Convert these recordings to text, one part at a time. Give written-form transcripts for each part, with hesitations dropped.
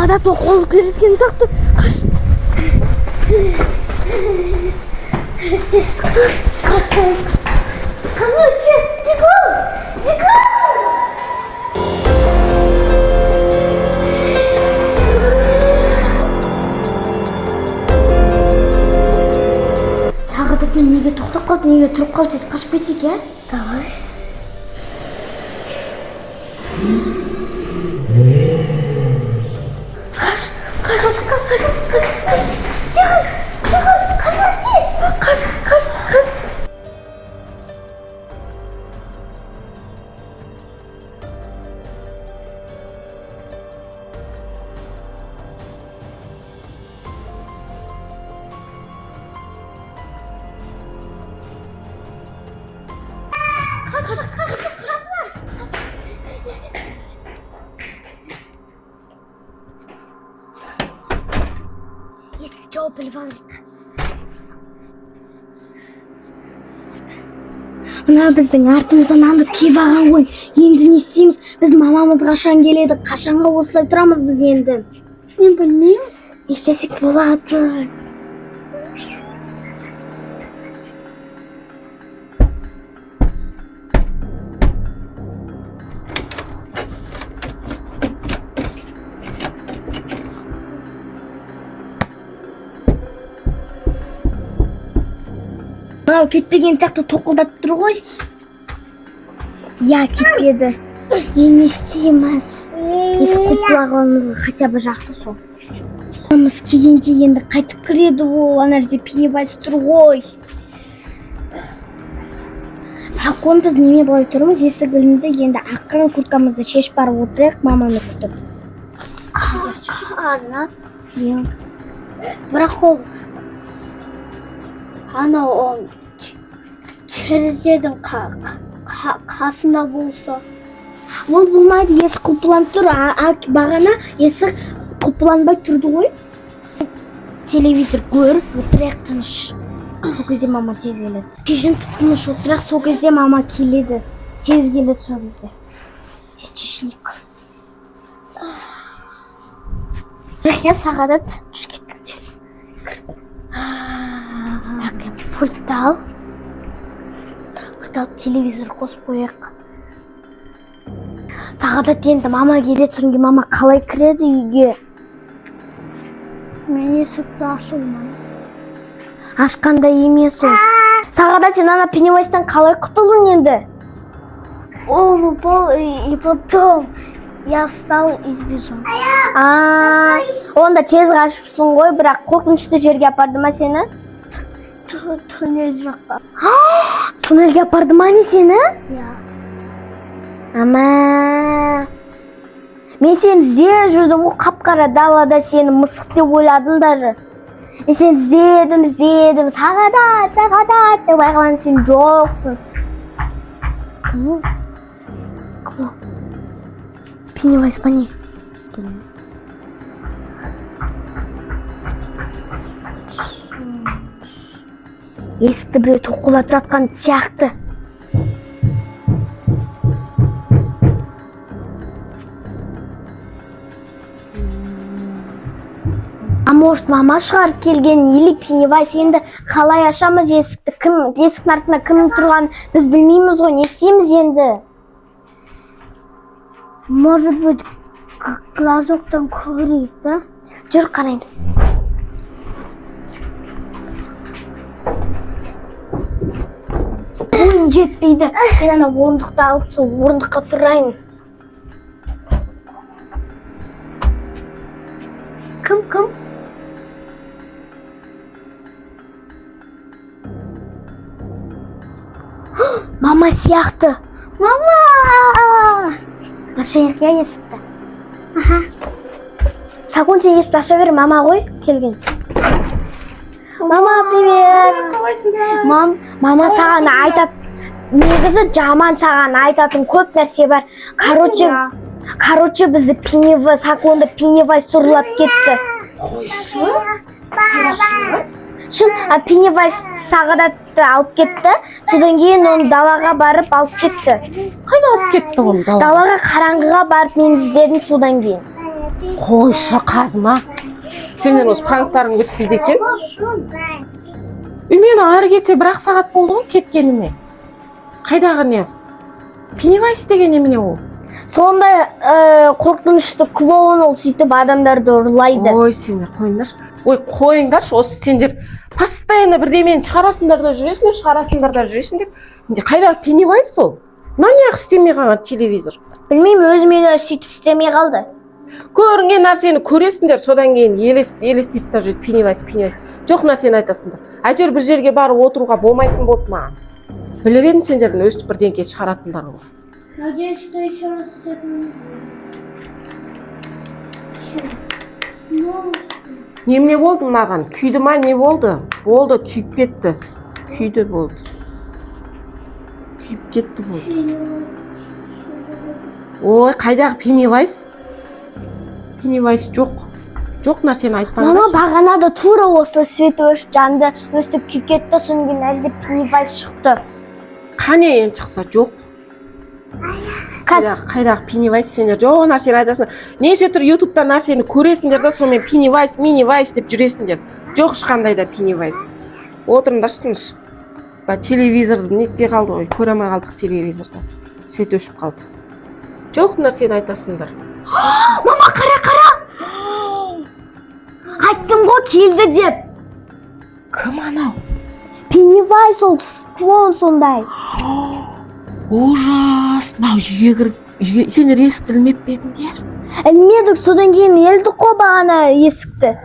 Сағадат қол келеткен сияқты. Қаш. Короче, бегом! Сағадат мен неге тоқтап қалды, неге тұрып қалды, тез қашып кетейік, ә? Давай. Қаш. Жауап біліп алайық. Мына біздің артымыздан аңдып кеп алған ғой. Енді не істейміз? Біз мамамыз қашан келеді? Қашанға осылай тұрамыз біз енді? Мен білмеймін. Не істесек болады? Мынау кетпеген сияқты тоқылдап тұр ғой. Я, кетпеді. Енді не істейміз? Есік құлағымызға хотя бы жақсы сол. Мамамыз келгенде енді қайтып кіреді ол. Ана жерде Пеннивайз тұр ғой. Сақон біз неме былай тұрмыз? Есік ілінді. Енді ақырын курткамызды шешіп барып отырайық, маманы күтіп. Азна. Бірақ ол анау терезенің қасында болса. Ол болмайды, есік құлпыланып тұр. Бағана есік құлпыланбай тұрды ғой. Телевизор көріп отырайық тыныш. Сол кезде мама тез келеді. Шешінтіп тыныш отырайық, сол кезде мама келеді. Тез келеді сол кезде. Тез шешінейік. Бірақ я Сағадат жүз кеттік тез. Пультты ал. Пультты алып телевизор қосып қояйық. Сағадат енді мама келеді, содан кейін мама қалай кіреді үйге? Мен есікті ашылмаймын. Ашқанда емес ол. Сағадат, сен ана Пеннивайзтан қалай құтылдың енді? Он упал и потом я встал и сбежал. Онда тез қашыпсың ғой, бірақ қорқынышты жерге апарды ма сені? Туннель жаққа. Туннельге апарды ма не сені? Иә. Ама. Мен сені іздеп жүрдім, ол қап-қара далада сені мысық деп ойладым даже. Мен сені іздедім. Сағадат деп айғайлап сен жоқсың. Кім ол? Пеннивайз па не? Есікті біреу тоқылап жатқан сияқты. Может, мама шығарып келген, или Пеннивайз енді қалай ашамыз есікті? Есіктің артында кім тұрған біз білмейміз ғой, не істейміз енді? Может быть, глазоктан көрейік, да? Жүр, қараймыз. Ойым жетпейді. Мен ана орындықты алып, сол орындыққа тұрайын. Кім? Мама сияқты. Мама! Ашайық я есікті. Сақон, сен есікті аша бер, мама ғой келген. Мама, привет! Қалайсың? Мама саған айтады. Негізі жаман саған айтатын көп нәрсе бар. Короче, бізді Сақонды Пеннивайз сұрлап кетті. Қойшы? Шын, Пеннивайз Сағадатты алып кетті. Содан кейін оны далаға барып алып кетті. Қайда алып кетті оны далаға? Далаға қараңғыға барып мен іздедім содан кейін. Қойшы қазма. Сендер осы пранктарың бітпейді екен. Мен ары кетсе 1 сағат болды ғой кеткеніме. Қайдағы не? Пеннивайз деген немене ол? Сондай қорқынышты клоун ол сөйтіп адамдарды ұрлайды. Ой, сендер қойыңдаршы. Ой, қойыңдаршы, осы сендер постоянно бірдемені шығарасыңдар да жүресіңдер. Қайдағы Пеннивайз ол? Неғып істемей қалған телевизор? Білмеймін, өзіме де сөйтіп істемей қалды. Көрінген нәрсені көресіңдер, содан кейін елестейді да жүреді Пеннивайз. Жоқ нәрсені айтасыңдар. Әйтеуір бір жерге барып отыруға болмайтын болды маған. Біліп едім сендердің өстіп бірдеңке шығаратындарың ғой. Надеюсь, что еще раз с этим... Немене болды маған? Күйді ма, не болды? Болды, күйіп кетті. Күйді болды. Күйіп кетті болды. Ой, қайдағы Пеннивайз? Пеннивайз жоқ. Жоқ нәрсені айтпаңдар. Мама бағана да тура осы свет өшіп жанды өстіп күйіп кетті, содан кейін әжде Пеннивайз шықты. Қане енді шықса жоқ. Қайдағы Пеннивайз сендер жоқ нәрсені айтасыңдар. Неше түр ютубта нәрсені көресіңдер да сонымен Пеннивайз деп жүресіңдер. Жоқ ешқандай да Пеннивайз. Отырыңдаршы тыныш. Телевизорды нетпей қалды ғой, көре алмай қалдық телевизорды. Свет өшіп қалды. Жоқ нәрсені айтасыңдар. Мама қара! Айттым ғой келді деп. Кім анау? Пеннивайз ол клоун сондай. Ужас! Нау сендер есікті ілмеп пе едіңдер? Ілмедік, содан кейін елдік қой бағана есікті.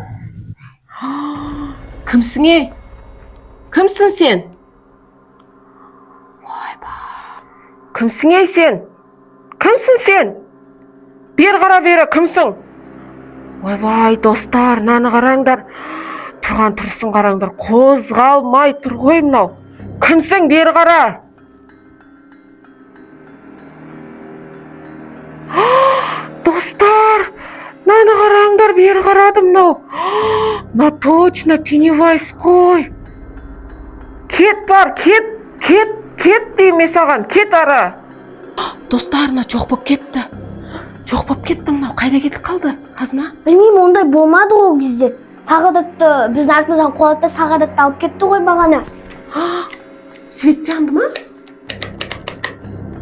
Кімсің ей? Кімсің сен? Ойба! Кімсің ей сен? Кімсің сен? Бер қара бері, кімсің? Ойбай, достар, наны қараңдар. Тұрған тұрсын қараңдар. Қозғалмай тұр ғой мынау. Кімсің, бері қара? Достар, наны қараңдар, бері қарадым мынау. На точно Пеннивайз қой. Кет бар, кет дейме саған, кет ара. Достар, мына жоқ боп кетті. Жоқ боп кетті мынау, қайда кетіп қалды, қазына? Білмеймін, ондай болмады ол кезде. Сағадатты біздің артымыздан қуалады, Сағадатты алып кетті ғой бағана. Свет жанды ма?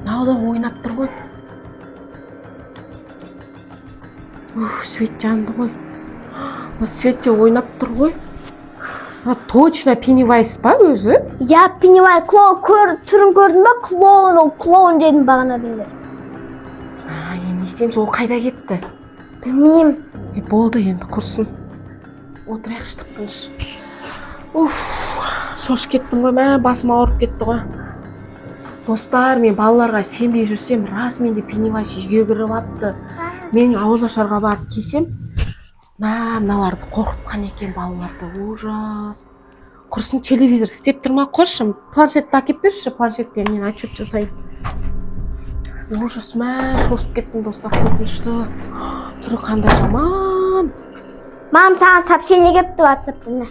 Мынау да ойнап тұр ғой. Свет жанды ғой. Светте ойнап тұр ғой. Точно Пеннивайз ба өзі? Я Пеннивайз, түрін көрдің ба? Клоун, ол клоун дедім бағана деңдер. Не істейміз, ол қайда кетті? Білмеймін. Болды енді, құрсын. Отырайықшы тыныш. Шошып кеттім ғой, басым ауырып кетті ғой. Достар, мен балаларға сенбей жүрсем, расымен де Пеннивайз үйге кіріп апты. Мен ауызашарға барып келсем, мыналарды қорқытқан екен балаларды. Ужас. Құрсын телевизор істеп тұрма, қойшы. Планшетті әкеп берші, планшетте мен отчет жасайын. Ужас, шошып кеттім, достар, қорқынышты. Түрі қандай жаман. Мам, саған сообщение кепті WhatsApp-тан.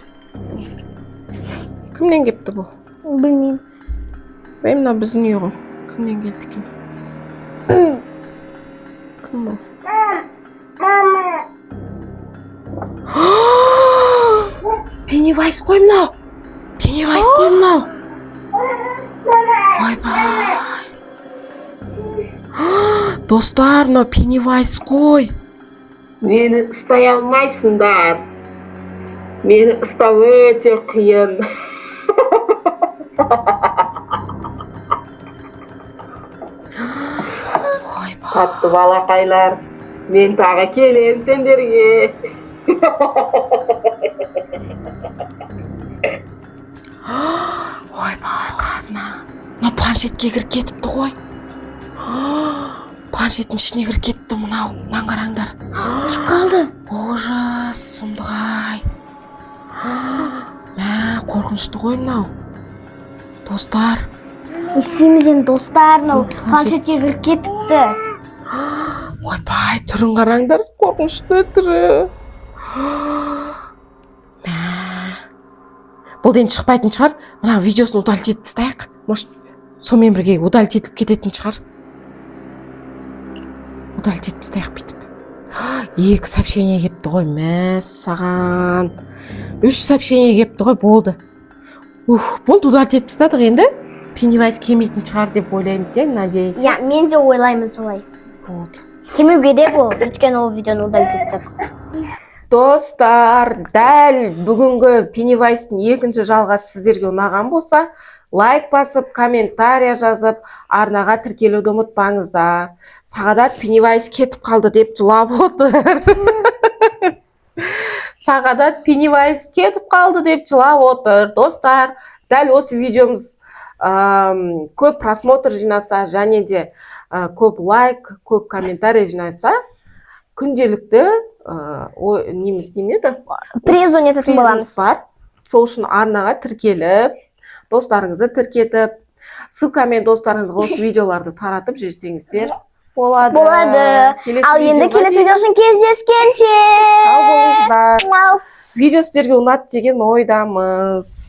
Кімнен кепті бұл? Білмеймін. Мына біздің үй ғой. Кімнен келді екен? Кім бұл? Пеннивайз қой мынау. Пеннивайз қой мынау. Ойбай. Достар, мынау Пеннивайз қой. Мені ұстай алмайсыңдар. Мені ұстау өте қиын. Қатты балақайлар, мен тағы келем сендерге. Ойбай, қазына. Мына планшетке кіріп кетіпті ғой. Планшеттің ішіне кіріп кетті мынау. Мынаны қараңдар. Ұшып қалды. Ужас, сұмдық-ай. Қорқынышты ғой мынау. Достар. Не істейміз енді, достар, мынау планшетке кіріп кетіпті. Ойбай, түрін қараңдар, қорқынышты түрі. Бұл ден шықпайтын шығар. Мына видеосын удалить етіп тастайық. Может, сонымен бірге удалить етіп кететін шығар. Удалить етіп тастайық бүйтіп. 2 сообщение кепті ғой, мәссаған. 3 сообщение кепті ғой, болды. Болды, удалить етіп тастадық енді. Пеннивайз келмейтін шығар деп ойлаймыз, надеюсь. Я, мен де ойлаймын солай. Болды. Келмеу керек ол, өйткені ол видеоны удалить етіп. Достар, дәл бүгінгі Пеннивайзтың екінші жалғасы сіздерге ұнаған болса, лайк басып, комментария жазып, арнаға тіркелуді ұмытпаңыздар. Сағадат Пеннивайз кетіп қалды деп жылап отыр. Сағадат Пеннивайз кетіп қалды деп жылап отыр. Достар, дәл осы видеомыз көп просмотр жинаса, және де көп лайк, көп комментарий жинаса, күнделікті призон ететін боламыз. Сол үшін арнаға тіркеліп, достарыңызды тіркетіп, ссылкамен достарыңызға осы видеоларды таратып жіберсеңіздер болады. Ал енді келесі видео үшін кездескенше. Сау болыңыздар. Видео сіздерге ұнады деген ойдамыз.